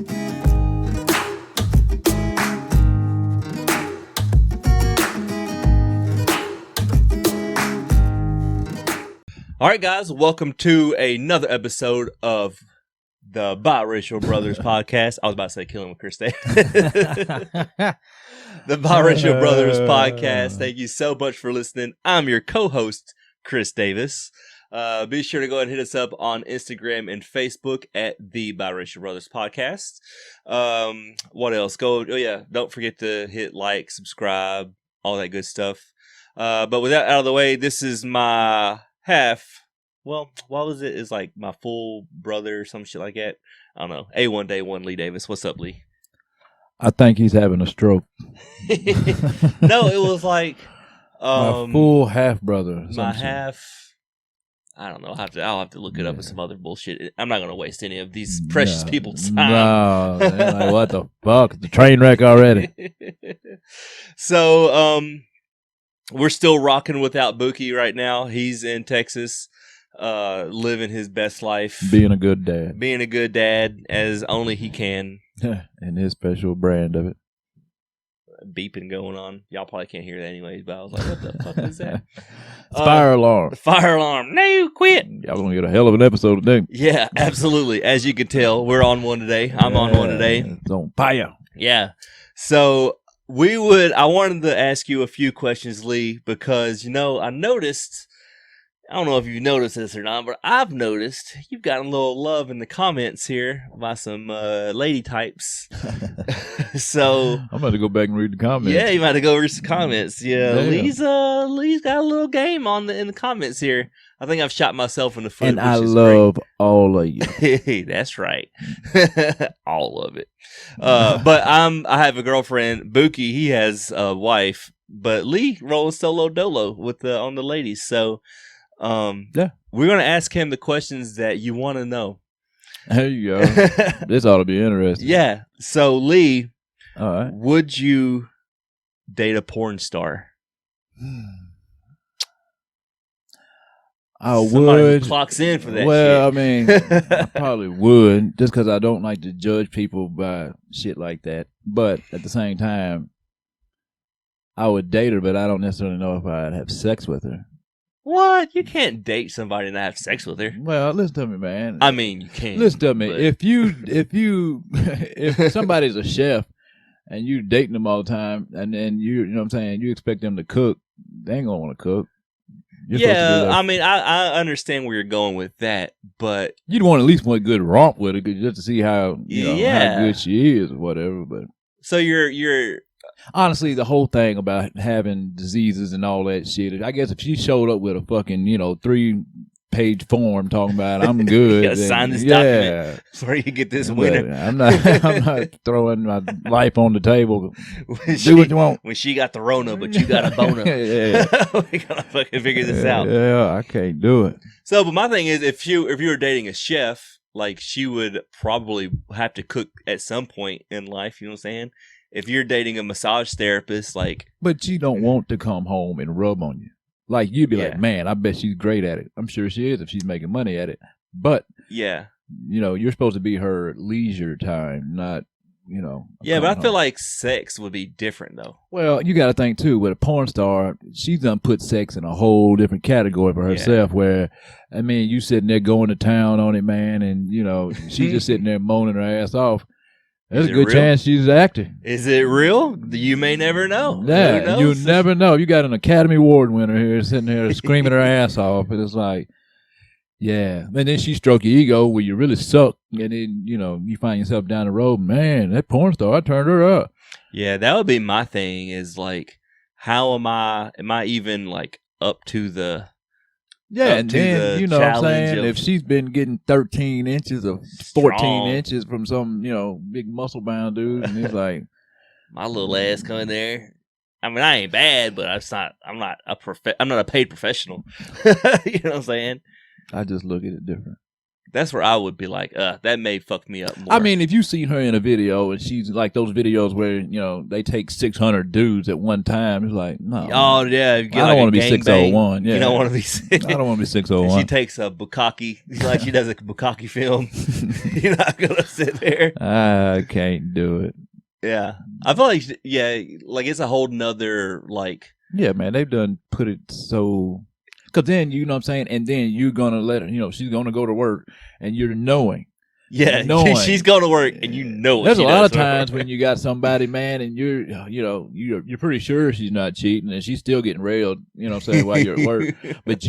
All right, guys, welcome to another episode of the Biracial Brothers podcast. I was about to say Killing with Kris. The Biracial Brothers podcast. Thank you so much for listening. I'm your co-host, Kris Davis. Be sure to go ahead and hit us up on Instagram and Facebook at the Biracial Brothers podcast. What else? Don't forget to hit like, subscribe, all that good stuff. But with that out of the way, this is my half. Well, what was it? It's like my full brother or some shit like that. I don't know. A1 Day 1 Lee Davis. What's up, Lee? I think he's having a stroke. No, it was like my full half brother. My half. I don't know. I'll have to look it up with some other bullshit. I'm not going to waste any of these precious people's time. No, like, what the fuck? The train wreck already. So, we're still rocking without Buki right now. He's in Texas, living his best life. Being a good dad. Being a good dad as only he can. And his special brand of it. Beeping going on. Y'all probably can't hear that anyways, but I was like, what the fuck is that? Fire alarm. Fire alarm. No, quit. Y'all gonna get a hell of an episode today. Yeah, absolutely. As you can tell, we're on one today. I'm on one today. It's on fire. Yeah. So I wanted to ask you a few questions, Lee, because, I noticed, I don't know if you've noticed this or not, but I've noticed you've gotten a little love in the comments here by some lady types. So I'm about to go back and read the comments. Yeah, you might have to go read some comments. Yeah, yeah. Lee's got a little game in the comments here. I think I've shot myself in the foot. And I love all of you. That's right. All of it. But I have a girlfriend, Buki. He has a wife, but Lee rolls solo dolo on the ladies. So yeah, we're gonna ask him the questions that you want to know. There you go. This ought to be interesting. Yeah. So Lee, all right, would you date a porn star? I Somebody would. Who clocks in for that. Well, shit. I mean, I probably would, just because I don't like to judge people by shit like that. But at the same time, I would date her, but I don't necessarily know if I'd have sex with her. What? You can't date somebody and not have sex with her. Well, listen to me, man. I mean, you can. Listen to me. But... if somebody's a chef and you dating them all the time, and then you know what I'm saying, you expect them to cook, they ain't gonna want to cook. Yeah, I mean, I understand where you're going with that, but you'd want at least one good romp with her just to see how how good she is or whatever. But so you're honestly, the whole thing about having diseases and all that shit, I guess if she showed up with a fucking 3-page form talking about I'm good, you gotta sign this document before you get this winner. I'm not throwing my life on the table. Do what you want. When she got the Rona, but you got a boner. Yeah. We gotta fucking figure this out. Yeah, I can't do it. So, but my thing is, if you were dating a chef, like, she would probably have to cook at some point in life. You know what I'm saying? If you're dating a massage therapist, like, but you don't want to come home and rub on you. Like, you'd be like, man, I bet she's great at it. I'm sure she is if she's making money at it. But yeah, you're supposed to be her leisure time, not Yeah, but I feel like sex would be different, though. Well, you got to think, too, with a porn star, she's done put sex in a whole different category for herself where, I mean, you sitting there going to town on it, man, and, she's just sitting there moaning her ass off. There's a good chance she's acting. Is it real? You may never know. Yeah, you never know. You got an Academy Award winner here sitting there screaming her ass off, and it's like, yeah. And then she stroke your ego where you really suck, and then, you find yourself down the road, man, that porn star, I turned her up. Yeah, that would be my thing is, like, how am I even, like, up to the... Yeah, and then, you know what I'm saying, if she's been getting 13 inches or 14 inches from some, big muscle-bound dude, and he's like... My little ass coming there. I mean, I ain't bad, but I'm not a paid professional. You know what I'm saying? I just look at it different. That's where I would be like, that may fuck me up more. I mean, if you seen her in a video and she's like those videos where, they take 600 dudes at one time, it's like, no. Oh, yeah. I don't want to be 601. Yeah. You don't want to be I don't want to be 601. She takes a bukkake, like she does a bukkake film. You're not going to sit there. I can't do it. Yeah. I feel like, like it's a whole nother, like. Yeah, man, they've done put it so. Because then, you know what I'm saying? And then you're going to let her, she's going to go to work and you're knowing. Yeah, she's going to work and you know it. There's a lot of times when you got somebody, man, and you're pretty sure she's not cheating and she's still getting railed, while you're at work. But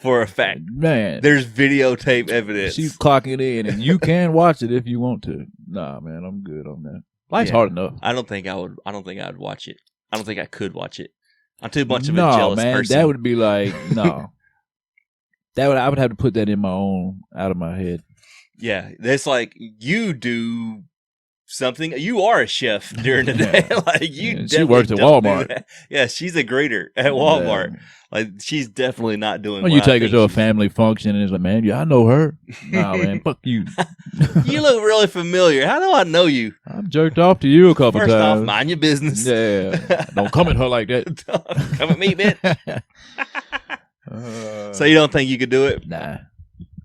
for a fact. Man. There's videotape evidence. She's clocking in and you can watch it if you want to. Nah, man, I'm good on that. Life's hard enough. I don't think I would watch it. I don't think I could watch it. I'm too much of a jealous person. That would be like, no. I would have to put that out of my head. Yeah, that's like you do something. You are a chef during the day. Like she works at Walmart. Yeah, she's a grader at Walmart. Yeah. Like she's definitely not doing. Well, you take her to a family function and it's like, man, I know her. Nah, man, fuck you. You look really familiar. How do I know you? I've jerked off to you a couple times. First off, mind your business. Yeah, don't come at her like that. Come at me, bitch. So you don't think you could do it? Nah.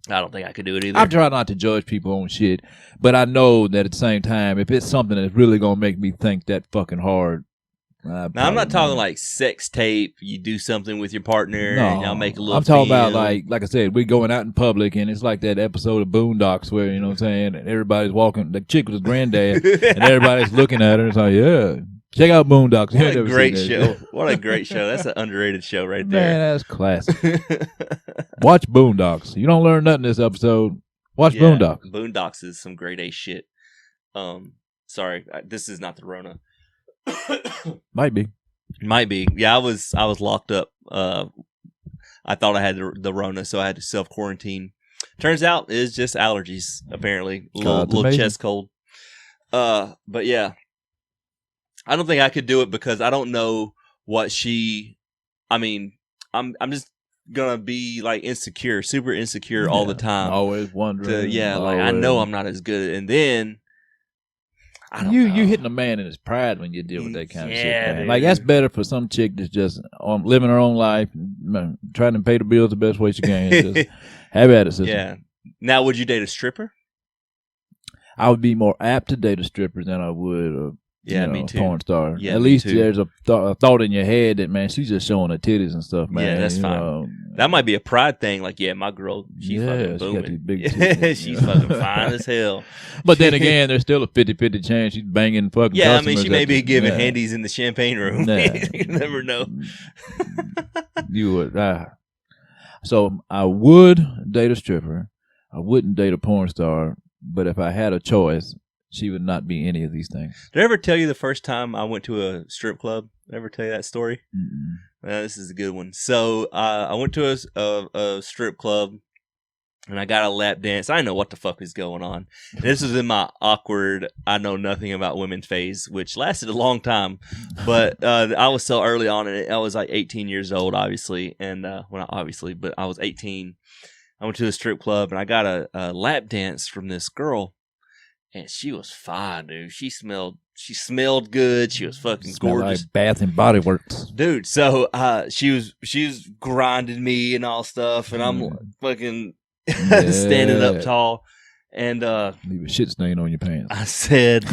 I don't think I could do it either. I try not to judge people on shit, but I know that at the same time, if it's something that's really gonna make me think that fucking hard. Now I'm not talking like sex tape. You do something with your partner and y'all make a little. I'm talking about like I said, we're going out in public and it's like that episode of Boondocks where you know what I'm saying, and everybody's walking. The chick was granddad, and everybody's looking at her. And it's like, yeah. Check out Boondocks. What a great show. What a great show. That's an underrated show right there. Man, that's classic. Watch Boondocks. You don't learn nothing this episode. Watch Boondocks. Boondocks is some grade A shit. Sorry, this is not the Rona. Might be. Yeah, I was locked up. I thought I had the Rona, so I had to self-quarantine. Turns out it's just allergies, apparently. Little chest cold. But yeah. I don't think I could do it because I don't know what I'm just gonna be like insecure, super insecure all the time. Always wondering. I know I'm not as good. And then I don't know. You hitting a man in his pride when you deal with that kind of shit, man. Like that's better for some chick that's just living her own life, trying to pay the bills the best way she can. Just have at it, sister. Yeah. Now, would you date a stripper? I would be more apt to date a stripper than I would me too. Porn star. Yeah, at least there's a thought in your head that, man, she's just showing her titties and stuff, man. Yeah, that's fine. That might be a pride thing. Like, my girl, she's fucking booming. She got these big titties, she's fucking fine as hell. But then again, there's still a 50-50 chance she's banging fucking customers. She may be giving handies in the champagne room. You never know. You would. So I would date a stripper. I wouldn't date a porn star. But if I had a choice, she would not be any of these things. Did I ever tell you the first time I went to a strip club? Did I ever tell you that story? Mm-mm. This is a good one. So I went to a strip club and I got a lap dance. I didn't know what the fuck was going on. And this was in my awkward, I know nothing about women phase, which lasted a long time. But I was so early on in it. I was like 18 years old, obviously. And but I was 18. I went to a strip club and I got a lap dance from this girl. And she was fine, dude. She smelled good. She was fucking gorgeous. Like Bath and Body Works, dude. So she was grinding me and all stuff, and I'm fucking standing up tall, and leave a shit stain on your pants. I said,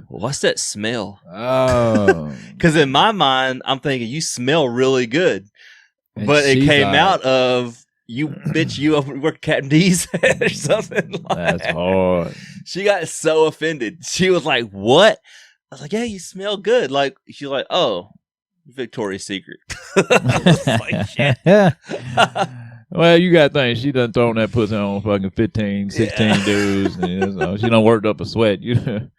"What's that smell?" Oh, because in my mind, I'm thinking you smell really good, and but it came out of. You bitch, you work at Captain D's or something like that. That's hard. She got so offended. She was like, what? I was like, yeah, you smell good. Like, she's like, oh, Victoria's Secret. I was like, shit. Well, you got things. She done thrown that pussy on fucking 15, 16 dudes. And, she done worked up a sweat. Damn,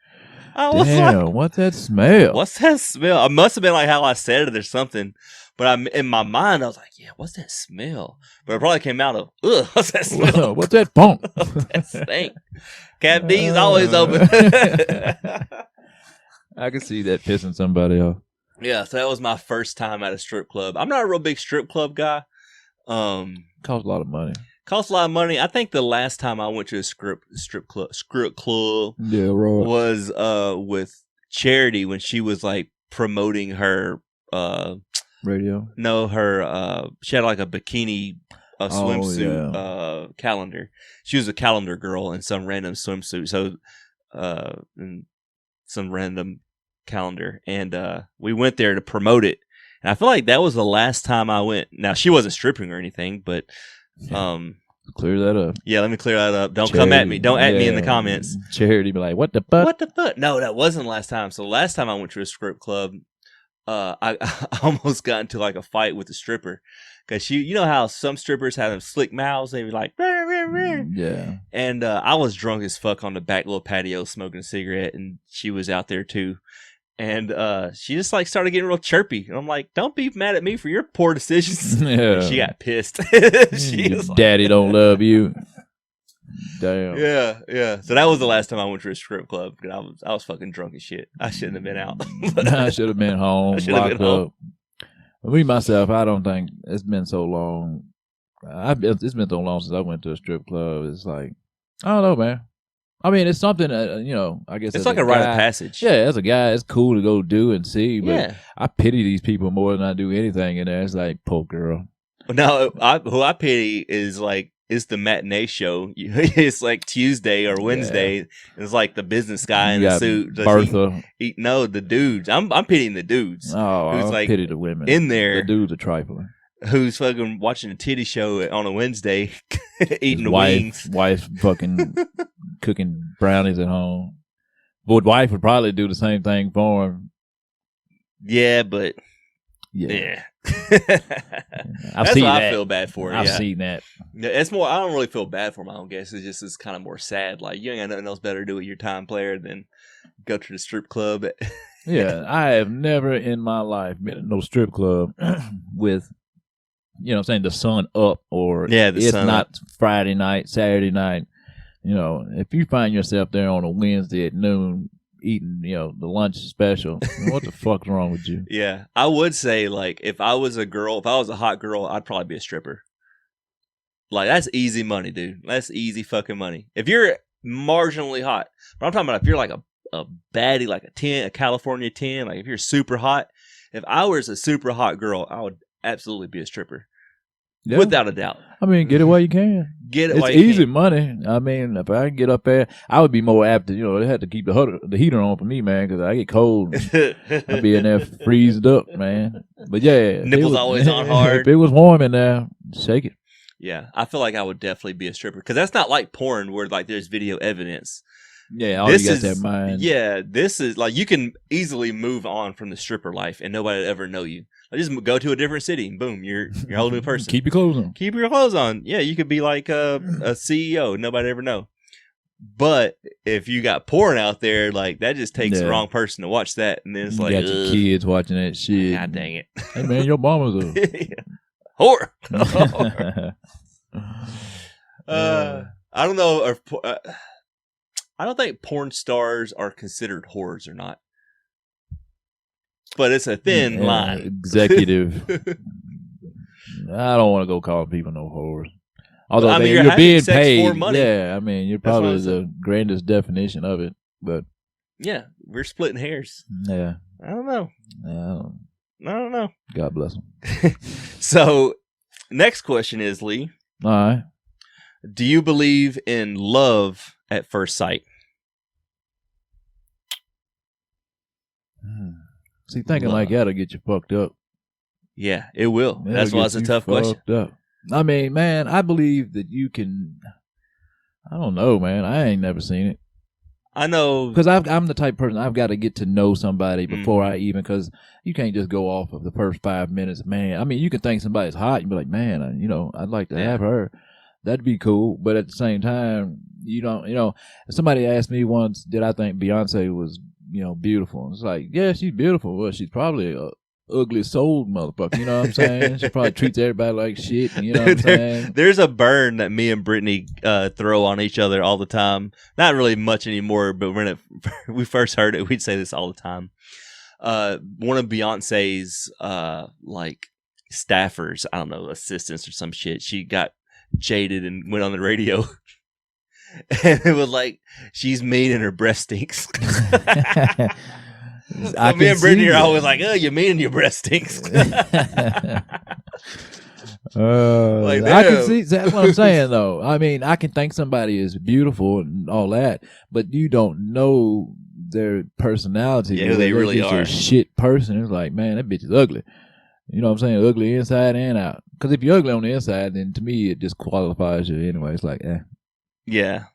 what's that smell? What's that smell? It must have been like how I said it or something. But in my mind, I was like, yeah, what's that smell? But it probably came out of, ugh, what's that smell? What's that funk? That stink. Cap D's always open. I can see that pissing somebody off. Yeah, so that was my first time at a strip club. I'm not a real big strip club guy. Costs a lot of money. Costs a lot of money. I think the last time I went to a strip club Yeah, right. was with Charity when she was like promoting her Radio. No, her she had like a bikini swimsuit calendar. She was a calendar girl in some random swimsuit. So in some random calendar. And we went there to promote it. And I feel like that was the last time I went. Now she wasn't stripping or anything, but clear that up. Yeah, let me clear that up. Don't come at me. Don't at me in the comments. Charity be like, what the fuck? What the fuck? No, that wasn't the last time. So the last time I went to a strip club, I almost got into like a fight with the stripper because you know how some strippers have them slick mouths. They be like, rah, rah, rah. Yeah. And I was drunk as fuck on the back little patio smoking a cigarette, and she was out there too. And she just like started getting real chirpy. And I'm like, don't be mad at me for your poor decisions. Yeah. And she got pissed. She was like, Daddy don't love you. Damn. Yeah. So that was the last time I went to a strip club. I was fucking drunk as shit. I shouldn't have been out. I should have been home. Locked up. Me myself, I don't think it's been so long. It's been so long since I went to a strip club. It's like, I don't know, man. I mean, it's something, I guess it's like a rite of passage. Yeah, as a guy, it's cool to go do and see, but yeah. I pity these people more than I do anything in there. It's like, poor girl. No, who I pity is like, it's the matinee show. It's like Tuesday or Wednesday. Yeah. It's like the business guy in the suit. Bertha. No, the dudes. I'm pitying the dudes. Oh, I pity the women. In there. The dudes are trifling. Who's fucking watching a titty show on a Wednesday, eating the wings. Wife fucking cooking brownies at home. But wife would probably do the same thing for him. Yeah, but yeah. That's what I feel bad for. I've seen that. It's more. I don't really feel bad for my own guess. It's kind of more sad. Like you ain't got nothing else better to do with your time, player, than go to the strip club. Yeah, I have never in my life been to no strip club with. You know what I'm saying? The sun up or it's not up. Friday night, Saturday night. You know, if you find yourself there on a Wednesday at noon eating, the lunch special, what the fuck's wrong with you? Yeah. I would say, like, if I was a hot girl, I'd probably be a stripper. Like, that's easy money, dude. That's easy fucking money. If you're marginally hot. But I'm talking about if you're like a baddie, like a California 10, like if you're super hot. If I was a super hot girl, I would absolutely be a stripper. Yeah. Without a doubt. I mean, get it while you can. It's easy money. I mean, if I can get up there, I would be more apt to, they had to keep the heater on for me, man, because I get cold. I'd be in there freezed up, man. But yeah. Nipples always on hard. If it was warm in there, shake it. Yeah, I feel like I would definitely be a stripper because that's not like porn where like there's video evidence. Yeah, all you got that mind. Yeah, this is like you can easily move on from the stripper life and nobody would ever know you. Like, just go to a different city and boom, you're a whole new person. Keep your clothes on. Keep your clothes on. Yeah, you could be like a CEO. Nobody ever know. But if you got porn out there, like that just takes the wrong person to watch that, and then it's like you got your kids watching that shit. God dang it! Hey man, your mama's a whore. I don't know if I don't think porn stars are considered whores or not, but it's a thin line. Executive. I don't want to go calling people no whores. Although I mean, you're being paid for money. Yeah, I mean, you're probably the grandest definition of it. But yeah, we're splitting hairs. Yeah, I don't know. I don't know. God bless them. So, next question is, Lee. All right. Do you believe in love at first sight? See, thinking like that'll get you fucked up. Yeah, it will. That's why it's a tough question. Up. I mean, man, I believe that you can. I don't know, man. I ain't never seen it. I know because I'm the type of person I've got to get to know somebody before I even, because you can't just go off of the first 5 minutes. Man, I mean, you can think somebody's hot and be like, man, I'd like to have her. That'd be cool. But at the same time, you don't. Somebody asked me once, did I think Beyonce was beautiful? And it's like, yeah, she's beautiful. Well, she's probably a ugly soul motherfucker. You know what I'm saying? She probably treats everybody like shit. You know what I'm saying? There's a burn that me and Brittany throw on each other all the time. Not really much anymore, but when we first heard it, we'd say this all the time. One of Beyonce's like staffers, I don't know, assistants or some shit, she got jaded and went on the radio. And it was like, she's mean and her breast stinks. So me and Brittany are always like, oh, you're mean and your breast stinks. Like, I can see. That's what I'm saying, though. I mean, I can think somebody is beautiful and all that, but you don't know their personality. Yeah, they really are. A shit person. It's like, man, that bitch is ugly. You know what I'm saying? Ugly inside and out. Because if you're ugly on the inside, then to me, it disqualifies you anyway. It's like, Yeah.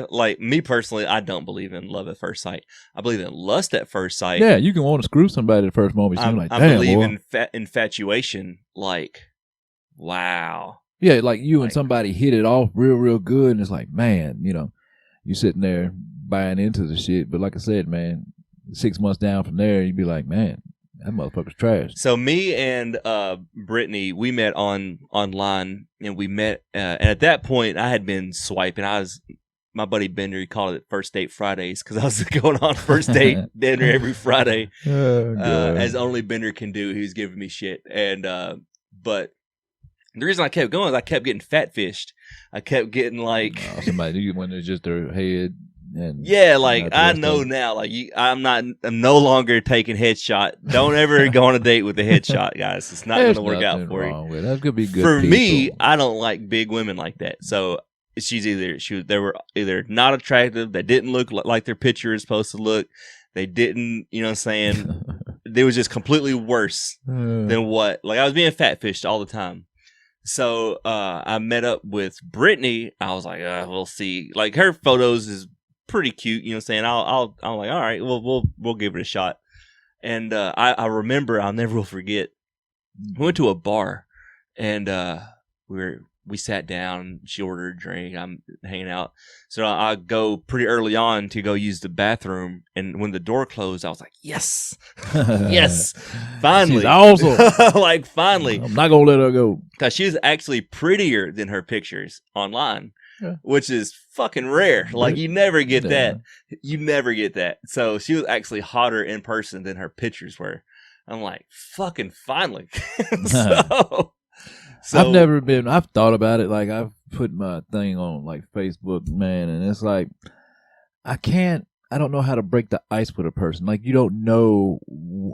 Like me personally, I don't believe in love at first sight. I believe in lust at first sight. Yeah, you can want to screw somebody at the first moment. I believe in infatuation. Like, wow. Yeah, like you and somebody hit it off real good, and it's like, man, you sitting there buying into the shit. But like I said, man, 6 months down from there, you'd be like, man, that motherfucker's trash. So me and Brittany, we met online, and we met, and at that point, I had been swiping. My buddy Bender, he called it First Date Fridays, because I was going on first date dinner every Friday, as only Bender can do. He was giving me shit, and but the reason I kept going is I kept getting fat-fished. I kept getting like somebody when it's just their head. And like I know now, like I'm no longer taking headshot. Don't ever go on a date with a headshot, guys. It's not going to work out for you. That's gonna be good for me. I don't like big women like that. So they were either not attractive, they didn't look like their picture is supposed to look. They didn't, you know what I'm saying? They was just completely worse than what. Like I was being fat-fished all the time. So I met up with Brittany. I was like, we'll see. Like her photos is pretty cute, you know what I'm saying? I'm like, all right, we'll give it a shot. And I remember, I'll never will forget, we went to a bar, and we sat down, she ordered a drink, I'm hanging out. So I go pretty early on to go use the bathroom, and when the door closed, I was like, yes, yes, finally. She's awesome. Like, finally. I'm not going to let her go. Because she was actually prettier than her pictures online. Yeah. Which is fucking rare. Like, you never get that. You never get that. So she was actually hotter in person than her pictures were. I'm like, fucking finally. So I've thought about it. Like, I've put my thing on like Facebook, man, and it's like, I don't know how to break the ice with a person. Like, you don't know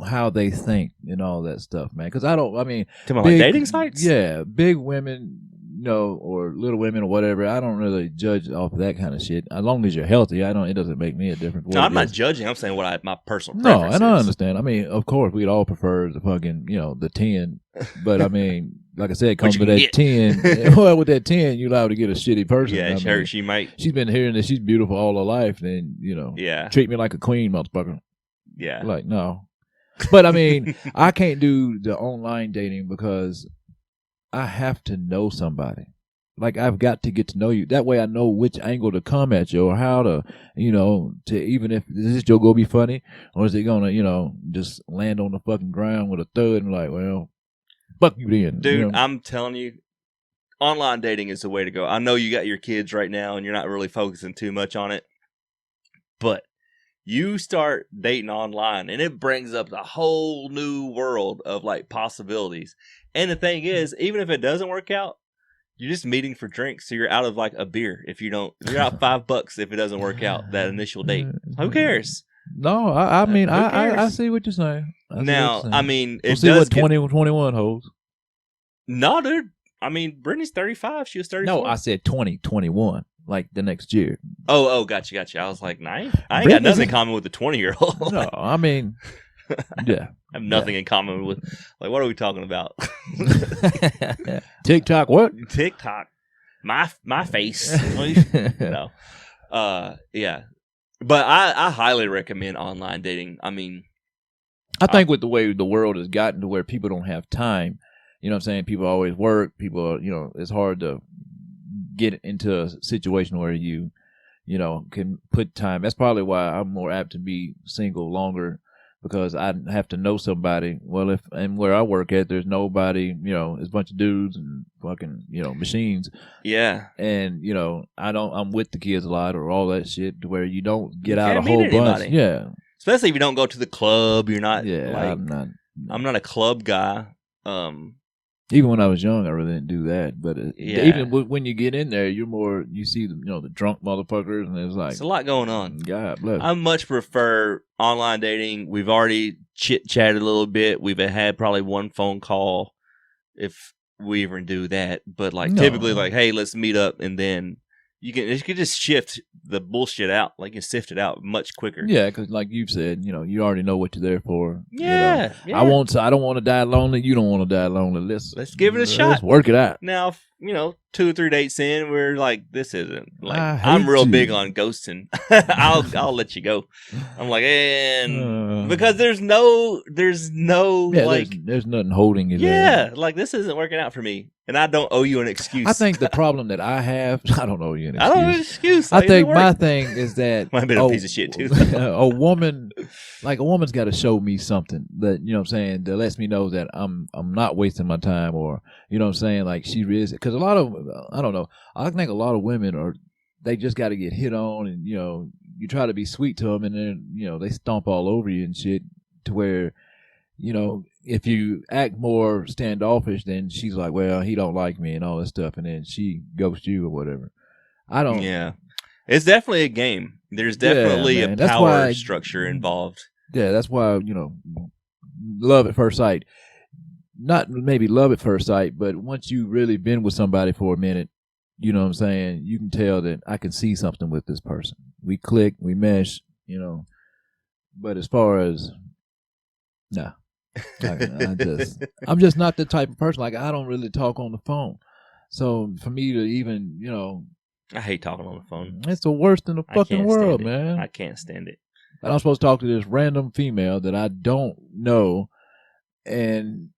how they think and all that stuff, man. Because talking about like dating sites? Yeah, big women, or little women or whatever. I don't really judge off of that kind of shit. As long as you're healthy, it doesn't make me a difference. No, I'm not judging. I'm saying my personal preference. No, and I understand. I mean, of course, we'd all prefer the fucking, the 10. But I mean, like I said, it comes to that 10. Well, with that 10, you're allowed to get a shitty person. Yeah, she might. She's been hearing that she's beautiful all her life. Then, treat me like a queen, motherfucker. Yeah. Like, no. But I mean, I can't do the online dating because I have to know somebody. Like, I've got to get to know you. That way I know which angle to come at you, or how to, to even if, is this joke going to be funny? Or is it going to, just land on the fucking ground with a thud and like, well, fuck you then. Dude, I'm telling you, online dating is the way to go. I know you got your kids right now and you're not really focusing too much on it. But you start dating online and it brings up a whole new world of like possibilities. And the thing is, even if it doesn't work out, you're just meeting for drinks. So you're out of like a beer. You're out $5 if it doesn't work out that initial date. Who cares? No, I mean, I see what you're saying. It see what 2021 holds. No, dude. I mean, Brittany's 35. She was 34. No, I said 2021, like the next year. Oh, gotcha. I was like, nah, I ain't got nothing in common with the 20-year-old. No, I mean, yeah. I have nothing in common with, like, what are we talking about? TikTok, what? TikTok. My face. No. Yeah. But I highly recommend online dating. I mean, I think with the way the world has gotten to where people don't have time, you know what I'm saying? People always work. People, it's hard to get into a situation where you can put time. That's probably why I'm more apt to be single longer, because I have to know somebody. Well, and where I work at, there's nobody, there's a bunch of dudes and fucking, machines. Yeah. And, I'm with the kids a lot or all that shit, to where you don't get out a whole bunch. Yeah. Especially if you don't go to the club. You're not, I'm not a club guy. Even when I was young, I really didn't do that. But even when you get in there, you see the drunk motherfuckers, and it's like it's a lot going on. God bless. I much prefer online dating. We've already chit-chatted a little bit. We've had probably one phone call, if we even do that. But typically, hey, let's meet up, and then you can just shift the bullshit out. Like, you sift it out much quicker. Yeah, because like you've said, you already know what you're there for. Yeah, yeah. I don't want to die lonely. You don't want to die lonely. Let's give it a shot. Let's work it out. Now, 2 or 3 dates in, we're like, this isn't I'm real big on ghosting. I'll let you go. I'm like, because there's no there's nothing holding you there. Yeah, this isn't working out for me, and I don't owe you an excuse. I think the problem that I have, I don't owe you an excuse. I don't owe an excuse. I think my thing is that might have been a piece of shit too. a woman's got to show me something that that lets me know that I'm not wasting my time, or like she is. Because a lot of I don't know. I think a lot of women they just got to get hit on, and you try to be sweet to them, and then they stomp all over you and shit, to where if you act more standoffish, then she's like, well, he don't like me and all this stuff, and then she ghosts you or whatever. I don't. Yeah, it's definitely a game. There's definitely a power structure involved. Yeah, that's why love at first sight. Not maybe love at first sight, but once you've really been with somebody for a minute, you know what I'm saying, you can tell that I can see something with this person. We click, we mesh, But as far as I'm just not the type of person. Like, I don't really talk on the phone. So for me to even, I hate talking on the phone. It's the worst in the fucking world, man. I can't stand it. And I'm supposed to talk to this random female that I don't know, and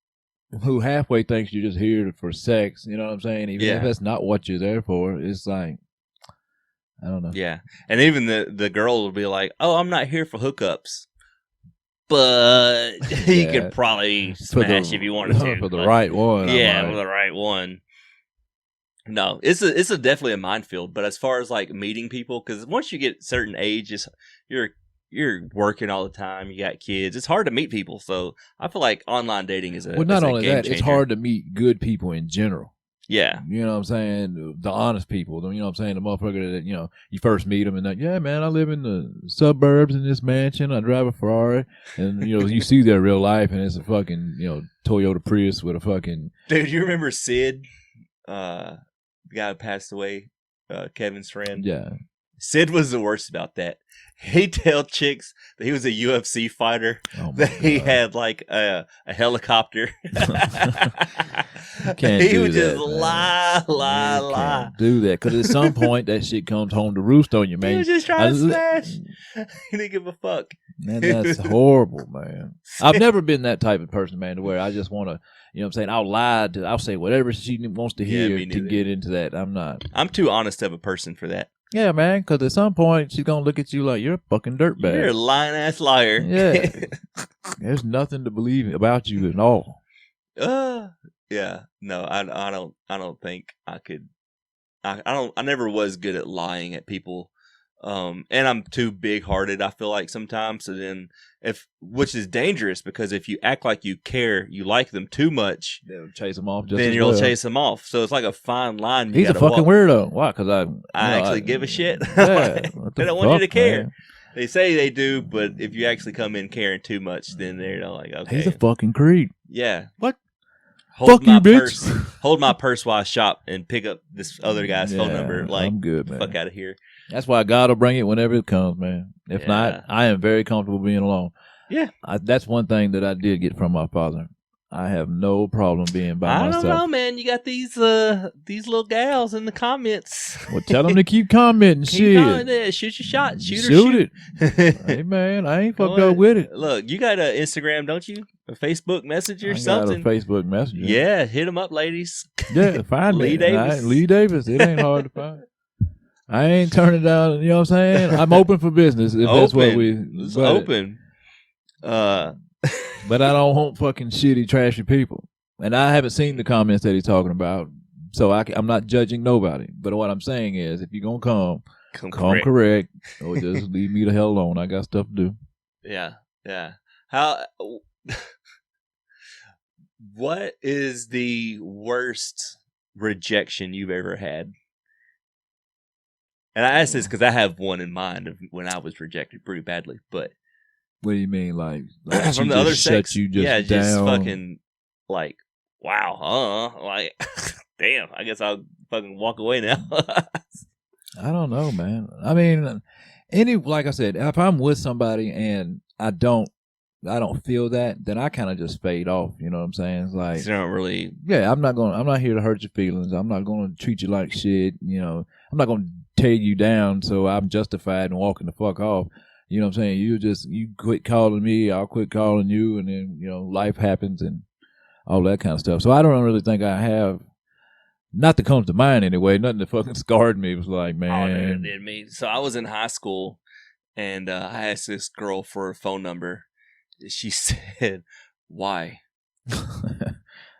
who halfway thinks you're just here for sex. You know what I'm saying? Even if that's not what you're there for, it's like, I don't know. Yeah, and even the girl will be like, "Oh, I'm not here for hookups." But you could probably smash if you wanted to. For the right one. Yeah, for the right one. No, it's definitely a minefield. But as far as meeting people, because once you get certain ages, you're working all the time. You got kids. It's hard to meet people. So I feel like online dating is not only game that, changer. It's hard to meet good people in general. Yeah. You know what I'm saying? The honest people. You know what I'm saying? The motherfucker that, you first meet them and like, yeah, man, I live in the suburbs in this mansion. I drive a Ferrari. And, you see their real life, and it's a fucking, Toyota Prius with a fucking... Dude, you remember Sid? The guy who passed away, Kevin's friend? Yeah. Sid was the worst about that. He'd tell chicks that he was a UFC fighter, that he had a helicopter. He would just lie. Can't do that, because at some point that shit comes home to roost on you, man. He was just trying to smash. He didn't give a fuck. Man, that's horrible, man. I've never been that type of person, man, to where I just want to, what I'm saying, I'll say whatever she wants to hear to get into that. I'm too honest of a person for that. Yeah, man, because at some point she's going to look at you like you're a fucking dirtbag. You're a lying-ass liar. Yeah. There's nothing to believe about you at all. Yeah. No, I don't think I could. I never was good at lying at people. And I'm too big-hearted, I feel like, sometimes. So then, which is dangerous, because if you act like you care, you like them too much, they'll chase them off. Then you'll chase them off. So it's like a fine line. He's a fucking weirdo. Why? Because I actually give a shit. Yeah, they don't want you to care. Man? They say they do, but if you actually come in caring too much, then they're like, okay, he's a fucking creep. Yeah. What? Fuck you, bitch. Hold my purse while I shop and pick up this other guy's phone number. Like, I'm good, man. Fuck out of here. That's why God will bring it whenever it comes, man. If not, I am very comfortable being alone. Yeah. That's one thing that I did get from my father. I have no problem being by myself. I don't know, man. You got these little gals in the comments. Well, tell them to keep commenting. Shit. Shoot your shot. Shoot it. Hey, man, I ain't fucked up with it. Look, you got an Instagram, don't you? A Facebook Messenger or something? Got a Facebook Messenger. Yeah, hit them up, ladies. Yeah, find Lee Davis. Lee Davis. It ain't hard to find. I ain't turning down. You know what I'm saying? I'm open for business. If that's what it's open. But I don't want fucking shitty, trashy people. And I haven't seen the comments that he's talking about, so I'm not judging nobody. But what I'm saying is, if you're gonna come correct, or just leave me the hell alone. I got stuff to do. Yeah, yeah. How What is the worst rejection you've ever had? And I ask this because I have one in mind of when I was rejected pretty badly. But what do you mean, like from the other sex? shut you just yeah, down? just fucking like, wow, like, damn. I guess I'll fucking walk away now. I don't know, man. I mean, like I said, if I'm with somebody and I don't feel that, then I kind of just fade off. You know what I'm saying? It's like, you don't really. Yeah, I'm not here to hurt your feelings. I'm not going to treat you like shit. You know, I'm not going to tear you down so I'm justified in walking the fuck off. You know what I'm saying? You quit calling me, I'll quit calling you, and then, you know, life happens and all that kind of stuff. So I don't really think I have, not that comes to mind anyway, nothing that fucking scarred me. It was like, man. Oh, it did me. So I was in high school, and I asked this girl for a phone number. She said, why?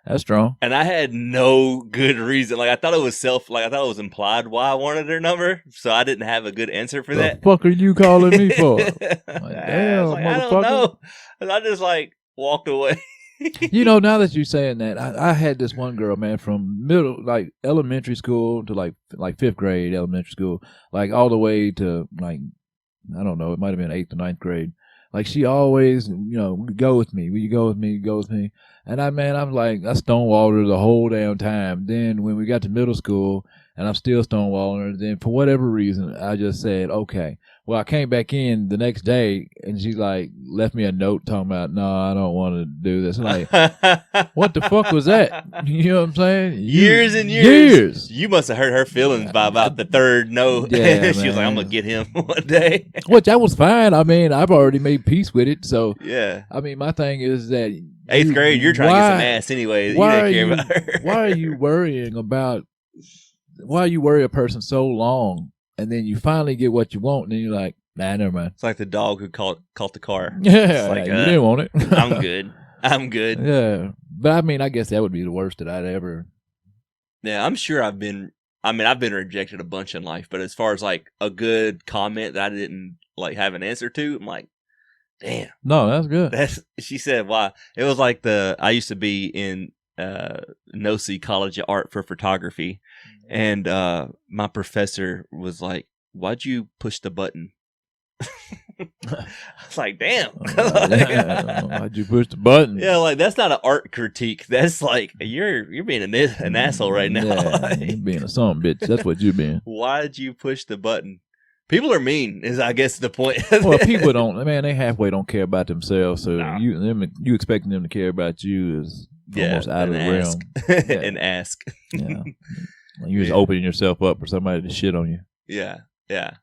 That's strong. And I had no good reason. Like, I thought it was implied why I wanted her number. So I didn't have a good answer for that. The fuck are you calling me for? Like, damn, motherfucker. I don't know. And I just like walked away. You know, now that you're saying that, I had this one girl, man, from elementary school to like 5th grade elementary school, like all the way to like, I don't know, it might have been 8th or 9th grade. Like, she always, you know, go with me. Will you go with me? Go with me. And I'm like, I stonewalled her the whole damn time. Then when we got to middle school, and I'm still stonewalling her, then for whatever reason, I just said, okay. Well, I came back in the next day, and she like left me a note talking about, no, I don't want to do this. I'm like, what the fuck was that? You know what I'm saying? Years and years. You must have hurt her feelings by about the third note. Yeah, she was like, I'm going to get him one day. Which that was fine. I mean, I've already made peace with it. So, yeah. I mean, my thing is that 8th grade, you're trying to get some ass anyway. Why you didn't care about her. Why are you worrying about, why you worry a person so long, and then you finally get what you want, and then you're like, nah, never mind. It's like the dog who caught the car. Yeah, like, you didn't want it. I'm good. Yeah, but I mean, I guess that would be the worst that I'd ever. Yeah, I'm sure I've been rejected a bunch in life, but as far as like a good comment that I didn't like have an answer to, I'm like, damn. No, that's good. She said, why? It was like I used to be in NOC College of Art for photography, and my professor was like, why'd you push the button? I was like, damn. Why'd you push the button? Yeah, like that's not an art critique. That's like you're being an asshole right now. Yeah, you're being a son bitch. That's what you're being. Why'd you push the button? People are mean, is I guess the point. Well, people don't. Man, they halfway don't care about themselves. So you expecting them to care about you is almost out of the realm. Yeah. And ask. Yeah, you're just opening yourself up for somebody to shit on you. Yeah, yeah.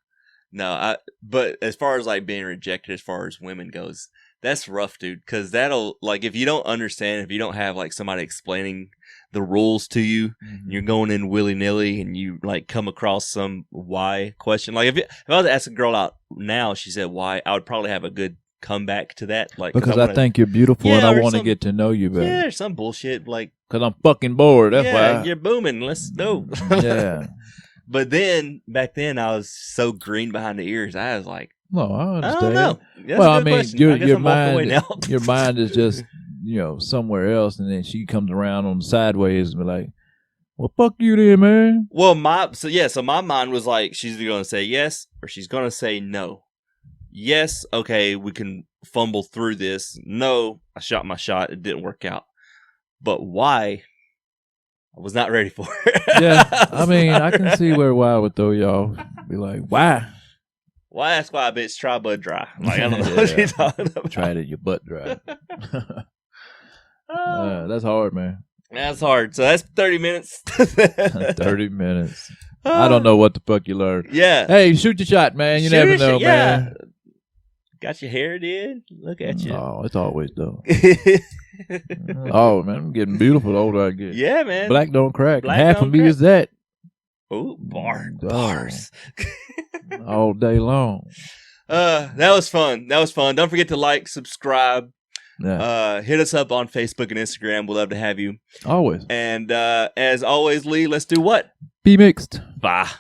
No, but as far as like being rejected, as far as women goes, that's rough, dude. Because that'll like if you don't understand, if you don't have like somebody explaining the rules to you, you're going in willy nilly, and you like come across some why question. Like if I was to ask a girl out now, she said why, I would probably have a good comeback to that. Like because I think you're beautiful, and I want to get to know you better. Yeah, some bullshit like because I'm fucking bored. That's why you're booming. Let's go. Yeah. But then, back then, I was so green behind the ears. I was like, no, I understand. I don't know. That's well, a I good mean, question. your mind is just, somewhere else. And then she comes around on the sideways and be like, well, fuck you then, man. Well, so my mind was like, she's either going to say yes or she's going to say no. Yes, okay, we can fumble through this. No, I shot my shot. It didn't work out. But why? I was not ready for it. Yeah, I mean, I can see why would throw y'all. Be like, why? Why? That's why, bitch. Try bud dry. Like, I don't know what you're talking about. Try it at your butt dry. That's hard, man. That's hard. So that's 30 minutes. 30 minutes. I don't know what the fuck you learned. Yeah. Hey, shoot your shot, man. You never know, man. Got your hair did? Look at you. Oh, it's always though. Oh, man, I'm getting beautiful the older I get. Yeah, man. Black don't crack. Half of me is that. Oh, bars. All day long. That was fun. Don't forget to like, subscribe. Yeah. Hit us up on Facebook and Instagram. We'd love to have you. Always. And as always, Lee, let's do what? Be mixed. Bye.